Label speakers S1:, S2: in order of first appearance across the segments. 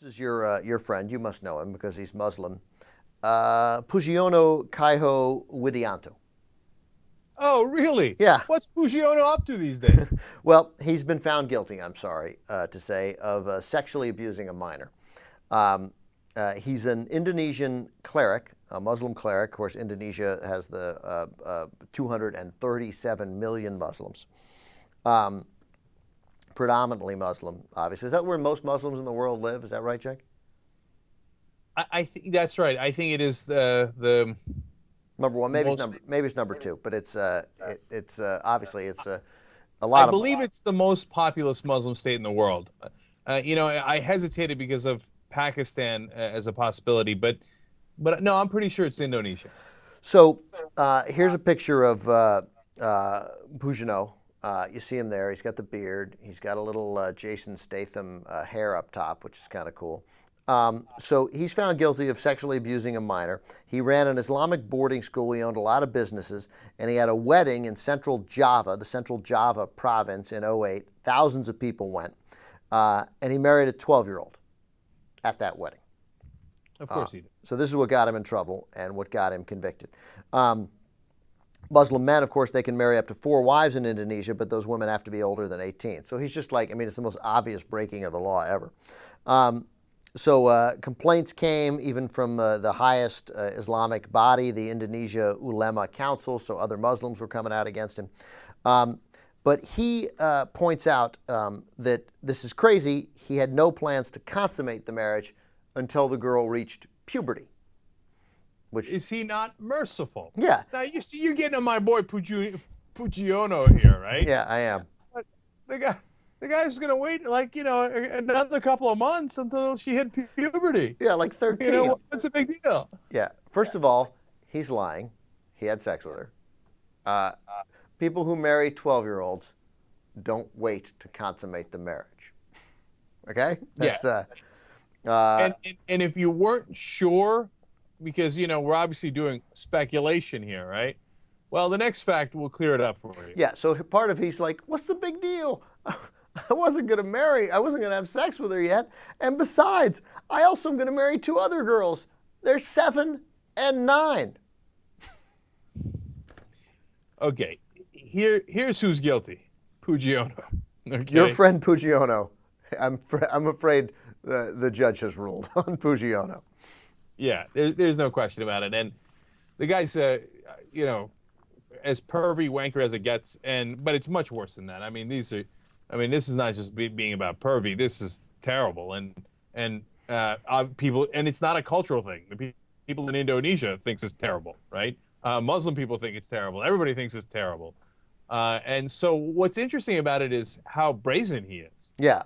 S1: This is your friend. You must know him because he's Muslim. Pugiono Kaiho Widianto.
S2: Oh, really?
S1: Yeah.
S2: What's Pugione up to these days?
S1: Well, he's been found guilty, I'm sorry to say, of sexually abusing a minor. He's an Indonesian cleric, a Muslim cleric. Of course, Indonesia has the 237 million Muslims. Predominantly Muslim, obviously. Is that where most Muslims in the world live? Is that right, Jake?
S2: I think that's right. I think it is the
S1: Number one, maybe
S2: most.
S1: it's number two, but it's obviously it's a
S2: I
S1: lot of.
S2: believe it's the most populous Muslim state in the world. I hesitated because of Pakistan as a possibility, but no, I'm pretty sure it's Indonesia.
S1: So here's a picture of Pugino. You see him there. He's got the beard. He's got a little Jason Statham hair up top, which is kind of cool. So he's found guilty of sexually abusing a minor. He ran an Islamic boarding school. He owned a lot of businesses, and he had a wedding in Central Java, the Central Java province, in '08. Thousands of people went, and he married a 12-year-old at that wedding.
S2: Of course he did.
S1: So this is what got him in trouble and what got him convicted. Muslim men, of course, they can marry up to 4 wives in Indonesia, but those women have to be older than 18. So he's just like, I mean, it's the most obvious breaking of the law ever. So complaints came even from the highest Islamic body, the Indonesia Ulema Council, so other Muslims were coming out against him. But he points out that this is crazy. He had no plans to consummate the marriage until the girl reached puberty. Which,
S2: is he not merciful?
S1: Yeah.
S2: Now you see, you're getting on my boy Pugiono here, right?
S1: Yeah, I am.
S2: But the guy's gonna wait another couple of months until she hit puberty.
S1: Yeah, like 13.
S2: What's the big deal?
S1: Yeah. First of all, he's lying. He had sex with her. People who marry 12-year-olds don't wait to consummate the marriage. Okay? That's,
S2: and if you weren't sure, because we're obviously doing speculation here, right? Well, the next fact will clear it up for you.
S1: Yeah, so part of he's like, what's the big deal? I wasn't going to have sex with her yet. And besides, I also am going to marry 2 other girls. They're 7 and 9.
S2: Okay, here's who's guilty. Pugiono. Okay?
S1: Your friend Pugiono. I'm afraid the judge has ruled on Pugiono.
S2: Yeah, there's no question about it. And the guy's, as pervy wanker as it gets, but it's much worse than that. I mean, this is not just being about pervy. This is terrible, and people, and it's not a cultural thing. The people in Indonesia thinks it's terrible, right? Muslim people think it's terrible. Everybody thinks it's terrible. And so what's interesting about it is how brazen he is.
S1: Yeah,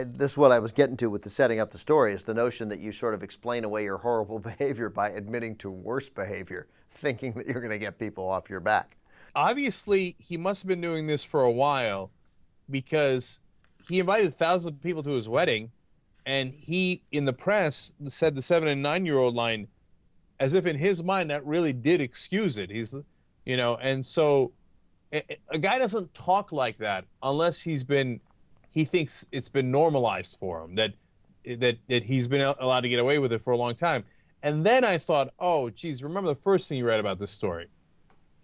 S1: this is what I was getting to with the setting up the story, is the notion that you sort of explain away your horrible behavior by admitting to worse behavior, thinking that you're going to get people off your back.
S2: Obviously, he must have been doing this for a while, because he invited thousands of people to his wedding, and he, in the press, said the 7 and 9-year-old line as if in his mind that really did excuse it. And so a guy doesn't talk like that unless he thinks it's been normalized for him, that he's been allowed to get away with it for a long time. And then I thought, oh, geez, remember the first thing you read about this story?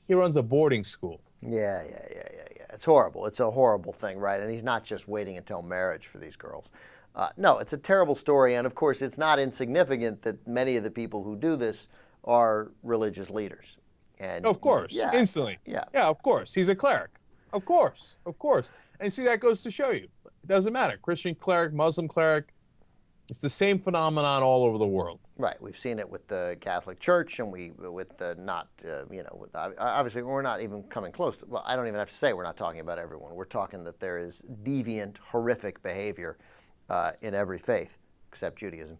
S2: He runs a boarding school.
S1: Yeah. It's horrible. It's a horrible thing, right? And he's not just waiting until marriage for these girls. No, it's a terrible story. And of course, it's not insignificant that many of the people who do this are religious leaders. And
S2: of course,
S1: yeah,
S2: instantly.
S1: Yeah,
S2: of course. He's a cleric. Of course. And see, that goes to show you. It doesn't matter. Christian cleric, Muslim cleric, it's the same phenomenon all over the world.
S1: Right. We've seen it with the Catholic Church, and obviously we're not even coming close to, well, I don't even have to say we're not talking about everyone. We're talking that there is deviant, horrific behavior in every faith, except Judaism.